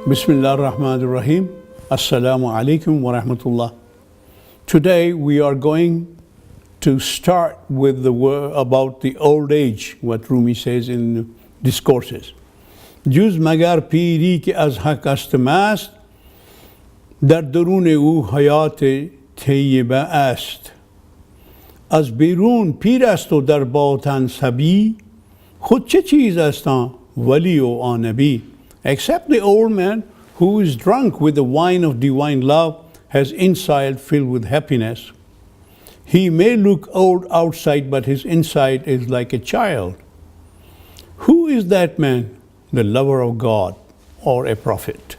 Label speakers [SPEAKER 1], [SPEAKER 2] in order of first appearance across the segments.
[SPEAKER 1] Bismillah ar-Rahman ar-Rahim. Assalamu alaikum wa rahmatullah. Today we are going to start with the word about the old age, what Rumi says in discourses. Juz magar piri ke az haq ast mast, dar darun ou hayat tayyiba ast. Az birun pir ast o dar batan sabi, khud che cheez astan wali o anabi. Except the old man who is drunk with the wine of divine love has inside filled with happiness. He may look old outside, but his inside is like a child. Who is that man? The lover of God or a prophet.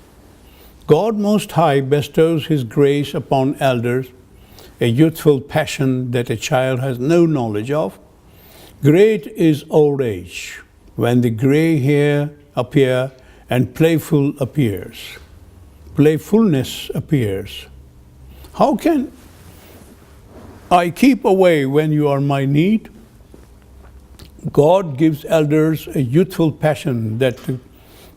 [SPEAKER 1] God Most High bestows His grace upon elders, a youthful passion that a child has no knowledge of. Great is old age, when the gray hair appear and playfulness appears. How can I keep away when you are my need? God gives elders a youthful passion that the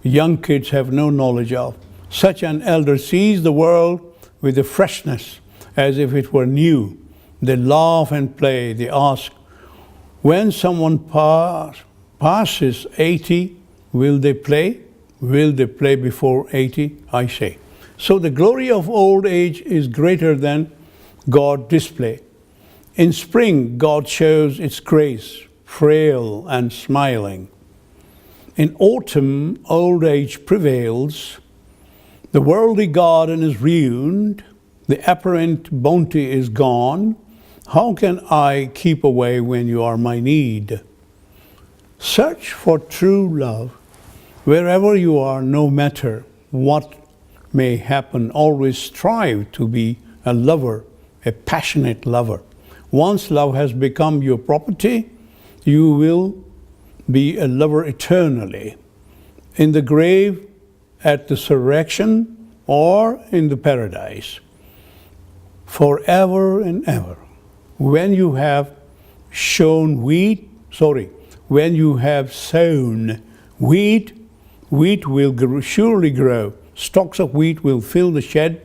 [SPEAKER 1] young kids have no knowledge of. Such an elder sees the world with a freshness as if it were new. They laugh and play. They ask, when someone passes 80, will they play? Will they play before 80? I say. So the glory of old age is greater than God's display. In spring, God shows its grace, frail and smiling. In autumn, old age prevails. The worldly garden is ruined. The apparent bounty is gone. How can I keep away when you are my need? Search for true love. Wherever you are, no matter what may happen, always strive to be a lover, a passionate lover. Once love has become your property, you will be a lover eternally. In the grave, at the resurrection, or in the paradise. Forever and ever. When you have sown wheat, wheat will surely grow. Stalks of wheat will fill the shed,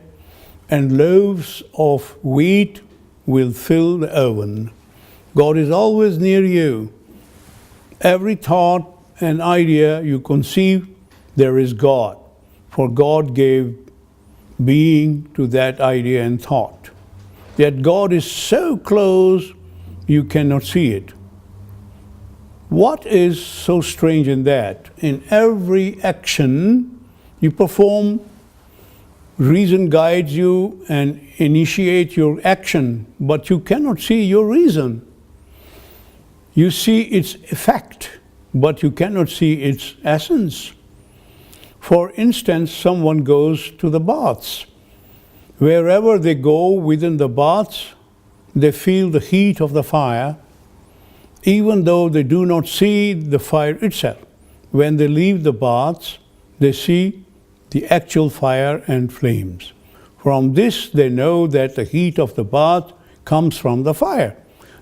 [SPEAKER 1] and loaves of wheat will fill the oven. God is always near you. Every thought and idea you conceive, there is God. For God gave being to that idea and thought. Yet God is so close, you cannot see it. What is so strange in that? In every action you perform, reason guides you and initiates your action, but you cannot see your reason. You see its effect, but you cannot see its essence. For instance, someone goes to the baths. Wherever they go within the baths, they feel the heat of the fire, even though they do not see the fire itself. When they leave the baths, they see the actual fire and flames. From this, they know that the heat of the bath comes from the fire.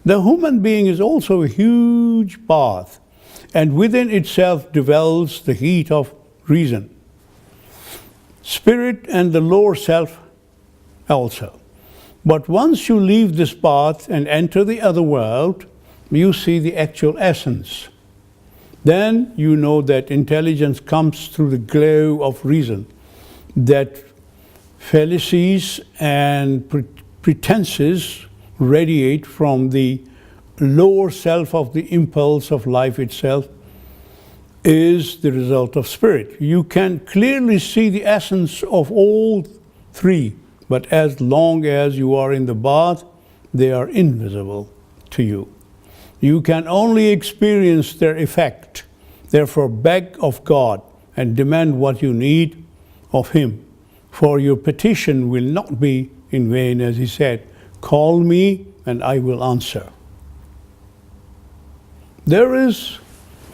[SPEAKER 1] The human being is also a huge bath, and within itself dwells the heat of reason, spirit, and the lower self also. But once you leave this bath and enter the other world, you see the actual essence. Then you know that intelligence comes through the glow of reason, that fallacies and pretenses radiate from the lower self of the impulse of life itself is the result of spirit. You can clearly see the essence of all three, but as long as you are in the bath, they are invisible to you. You can only experience their effect. Therefore, beg of God and demand what you need of Him. For your petition will not be in vain, as He said, call me and I will answer. There is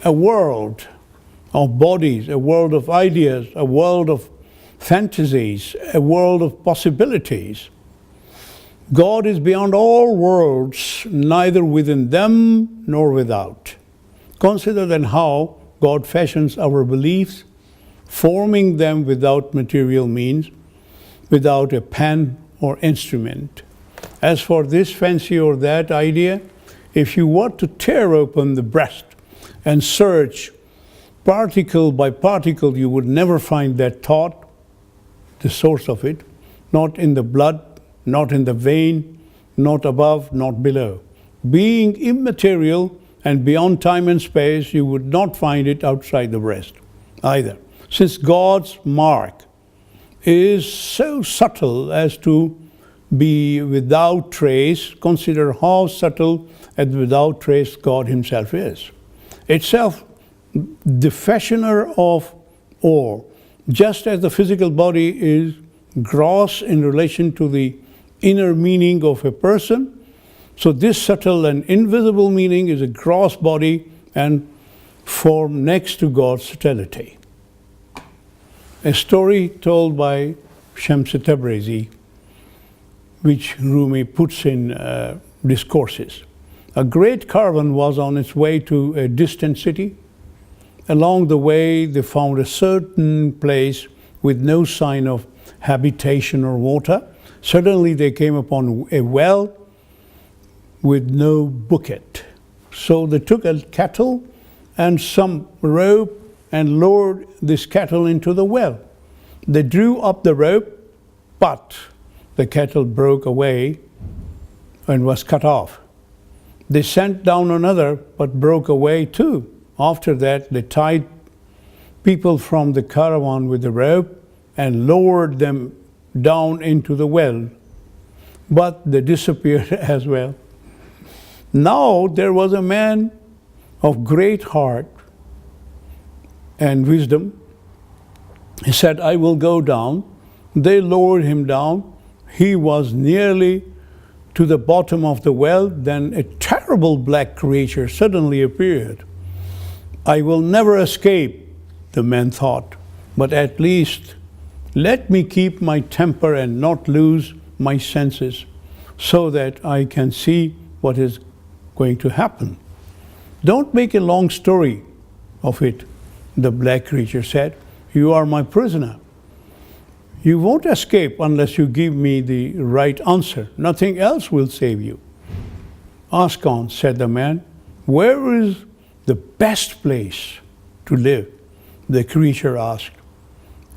[SPEAKER 1] a world of bodies, a world of ideas, a world of fantasies, a world of possibilities. God is beyond all worlds, neither within them nor without. Consider then how God fashions our beliefs, forming them without material means, without a pen or instrument. As for this fancy or that idea, if you were to tear open the breast and search particle by particle, you would never find that thought, the source of it, not in the blood, not in the vein, not above, not below. Being immaterial and beyond time and space, you would not find it outside the breast either. Since God's mark is so subtle as to be without trace, consider how subtle and without trace God himself is. Itself, the fashioner of ore, just as the physical body is gross in relation to the inner meaning of a person, so this subtle and invisible meaning is a gross body and form next to God's subtlety. A story told by Shams Tabrizi, which Rumi puts in discourses. A great caravan was on its way to a distant city. Along the way, they found a certain place with no sign of habitation or water. Suddenly, they came upon a well with no bucket. So they took a kettle and some rope and lowered this kettle into the well. They drew up the rope, but the kettle broke away and was cut off. They sent down another, but broke away too. After that, they tied people from the caravan with the rope and lowered them down into the well, but they disappeared as well. Now there was a man of great heart and wisdom. He said, I will go down. They lowered him down. He was nearly to the bottom of the well. Then a terrible black creature suddenly appeared. I will never escape, the man thought, but at least let me keep my temper and not lose my senses so that I can see what is going to happen. Don't make a long story of it, the black creature said. You are my prisoner. You won't escape unless you give me the right answer. Nothing else will save you. Ask on, said the man. Where is the best place to live? The creature asked.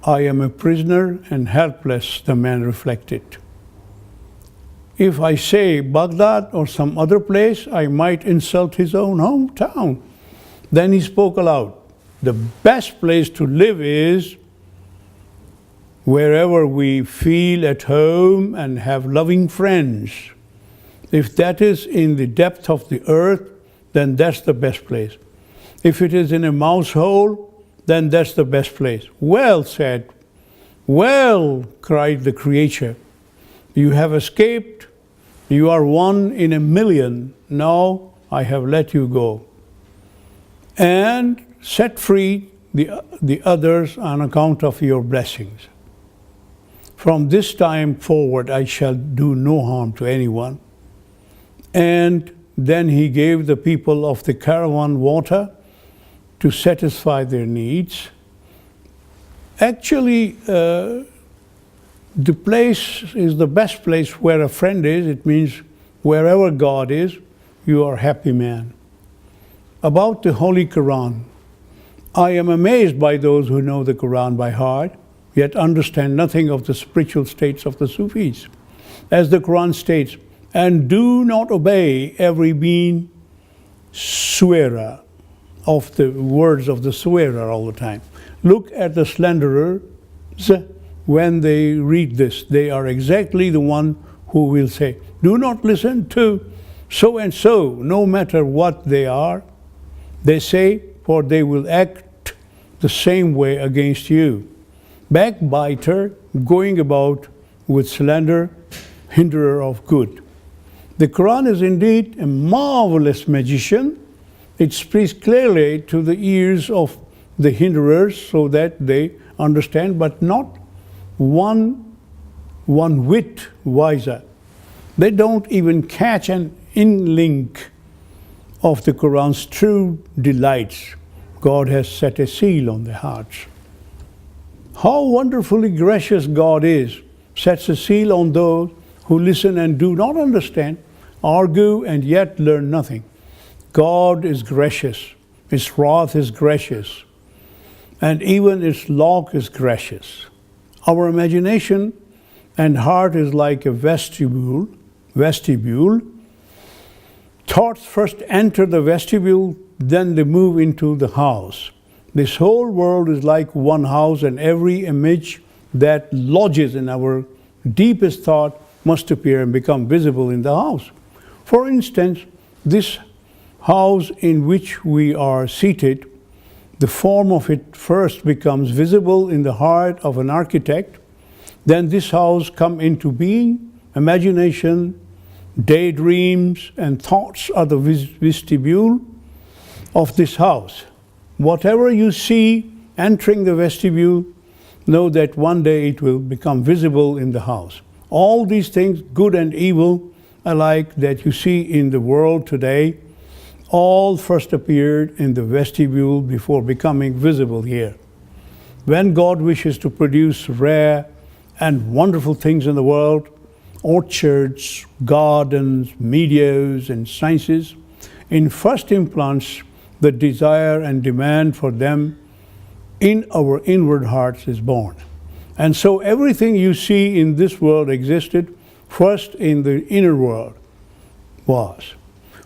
[SPEAKER 1] I am a prisoner and helpless, the man reflected. If I say Baghdad or some other place, I might insult his own hometown. Then he spoke aloud. The best place to live is wherever we feel at home and have loving friends. If that is in the depth of the earth, then that's the best place. If it is in a mouse hole, then that's the best place. Well said. Well, cried the creature. You have escaped. You are one in a million. Now I have let you go and set free the others on account of your blessings. From this time forward, I shall do no harm to anyone. And then he gave the people of the caravan water to satisfy their needs. Actually, the place is the best place where a friend is. It means wherever God is, you are a happy man. About the Holy Quran, I am amazed by those who know the Quran by heart, yet understand nothing of the spiritual states of the Sufis. As the Quran states, and do not obey every being swearer, of the words of the swearer all the time. Look at the slanderers when they read this. They are exactly the one who will say, do not listen to so and so, no matter what they are. They say, for they will act the same way against you. Backbiter, going about with slander, hinderer of good. The Quran is indeed a marvelous magician. It speaks clearly to the ears of the hinderers so that they understand, but not one whit wiser. They don't even catch an inlink of the Quran's true delights. God has set a seal on their hearts. How wonderfully gracious God is, sets a seal on those who listen and do not understand, argue and yet learn nothing. God is gracious, His wrath is gracious, and even its law is gracious. Our imagination and heart is like a vestibule. Thoughts first enter the vestibule, then they move into the house. This whole world is like one house, and every image that lodges in our deepest thought must appear and become visible in the house. For instance, this house in which we are seated, the form of it first becomes visible in the heart of an architect. Then this house comes into being. Imagination, daydreams, and thoughts are the vestibule of this house. Whatever you see entering the vestibule, know that one day it will become visible in the house. All these things, good and evil alike, that you see in the world today, all first appeared in the vestibule before becoming visible here. When God wishes to produce rare and wonderful things in the world, orchards, gardens, meadows, and sciences, in first implants the desire and demand for them in our inward hearts is born. And so everything you see in this world existed first in the inner world was.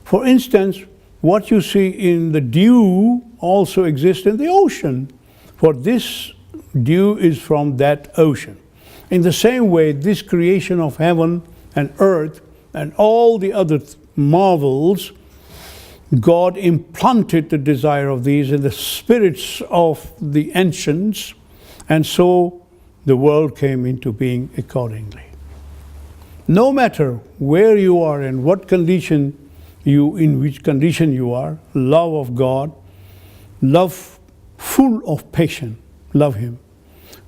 [SPEAKER 1] For instance, what you see in the dew also exists in the ocean, for this dew is from that ocean. In the same way, this creation of heaven and earth and all the other marvels, God implanted the desire of these in the spirits of the ancients, and so the world came into being accordingly. No matter where you are and what condition in which condition you are, love of God, love full of patience, love Him.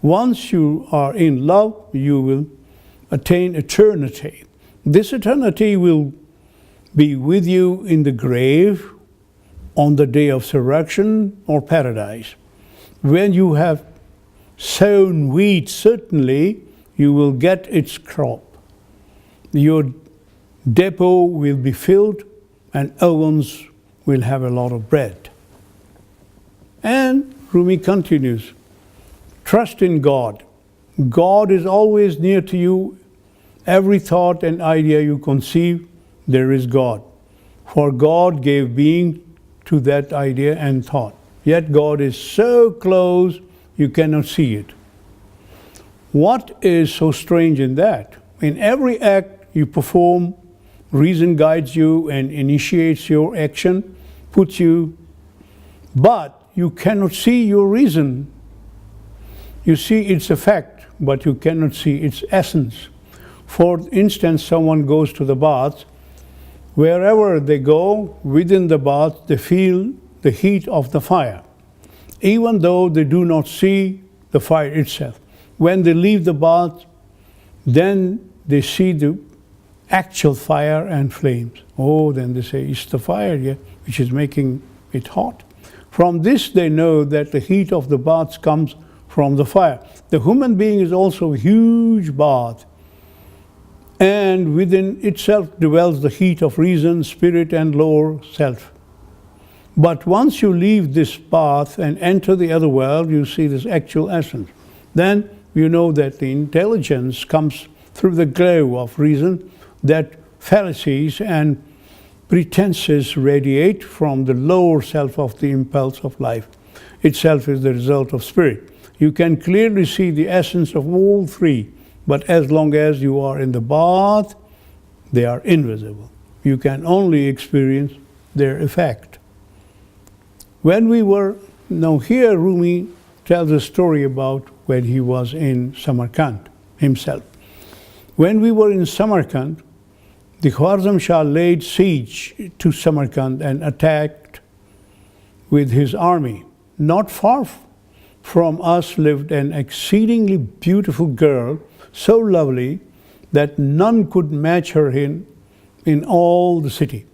[SPEAKER 1] Once you are in love, you will attain eternity. This eternity will be with you in the grave, on the day of resurrection, or paradise. When you have sown wheat, certainly you will get its crop. Your depot will be filled, and ovens will have a lot of bread. And Rumi continues, trust in God. God is always near to you. Every thought and idea you conceive, there is God. For God gave being to that idea and thought. Yet God is so close you cannot see it. What is so strange in that? In every act you perform, reason guides you and initiates your action, puts you, but you cannot see your reason. You see its effect, but you cannot see its essence. For instance, someone goes to the bath. Wherever they go within the bath, they feel the heat of the fire, even though they do not see the fire itself. When they leave the bath, then they see the actual fire and flames. Oh, then they say, it's the fire here which is making it hot. From this they know that the heat of the bath comes from the fire. The human being is also a huge bath, and within itself dwells the heat of reason, spirit, and lower self. But once you leave this bath and enter the other world, you see this actual essence. Then you know that the intelligence comes through the glow of reason, that fallacies and pretenses radiate from the lower self of the impulse of life. Itself is the result of spirit. You can clearly see the essence of all three, but as long as you are in the bath, they are invisible. You can only experience their effect. When we were, now here Rumi tells a story about when he was in Samarkand himself. When we were in Samarkand, the Khwarizm Shah laid siege to Samarkand and attacked with his army. Not far from us lived an exceedingly beautiful girl, so lovely that none could match her in all the city.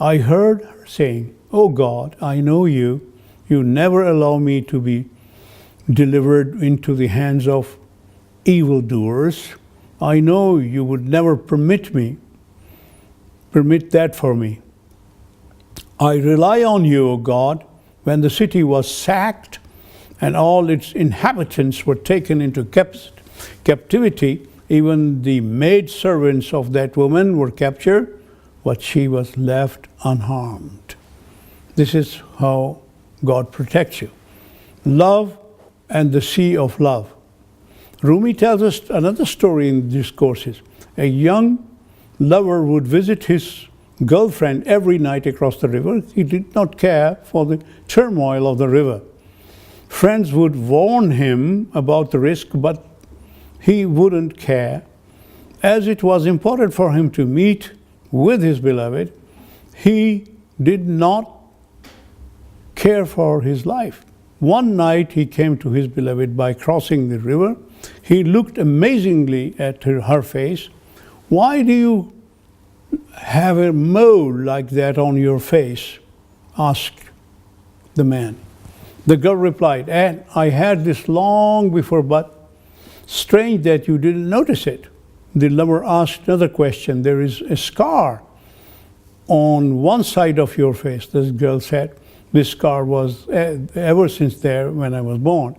[SPEAKER 1] I heard her saying, "Oh God, I know you. You never allow me to be delivered into the hands of evildoers. I know you would never permit that for me. I rely on you, O God. When the city was sacked and all its inhabitants were taken into captivity, even the maidservants of that woman were captured, but she was left unharmed. This is how God protects you. Love and the sea of love. Rumi tells us another story in these courses. A young lover would visit his girlfriend every night across the river. He did not care for the turmoil of the river. Friends would warn him about the risk, but he wouldn't care. As it was important for him to meet with his beloved, he did not care for his life. One night he came to his beloved by crossing the river. He looked amazingly at her face. Why do you have a mole like that on your face? Asked the man. The girl replied, and I had this long before, but strange that you didn't notice it. The lover asked another question. There is a scar on one side of your face. This girl said, this scar was ever since there when I was born.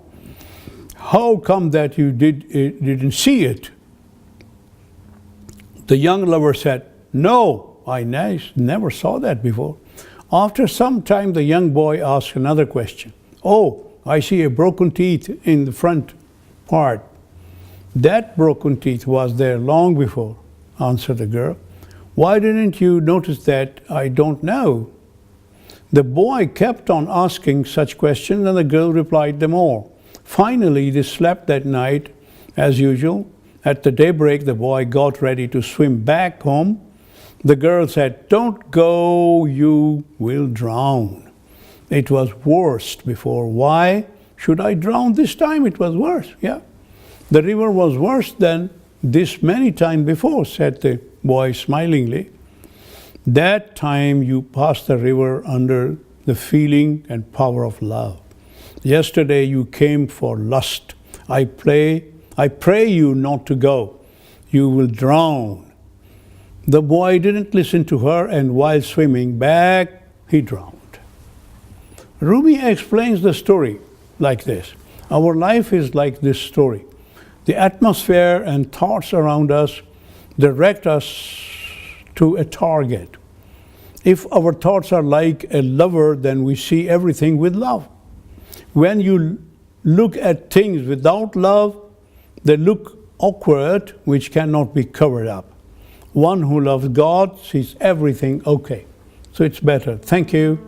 [SPEAKER 1] How come that you didn't see it? The young lover said, no, I never saw that before. After some time, the young boy asked another question. Oh, I see a broken teeth in the front part. That broken teeth was there long before, answered the girl. Why didn't you notice that? I don't know. The boy kept on asking such questions, and the girl replied them all. Finally, they slept that night as usual. At the daybreak, the boy got ready to swim back home. The girl said, don't go, you will drown. It was worse before. Why should I drown this time? It was worse, yeah. The river was worse than this many times before, said the boy smilingly. That time you passed the river under the feeling and power of love. Yesterday you came for lust. I pray you not to go. You will drown. The boy didn't listen to her, and while swimming back, he drowned. Rumi explains the story like this. Our life is like this story. The atmosphere and thoughts around us direct us to a target. If our thoughts are like a lover, then we see everything with love. When you look at things without love, they look awkward, which cannot be covered up. One who loves God sees everything okay. So it's better. Thank you.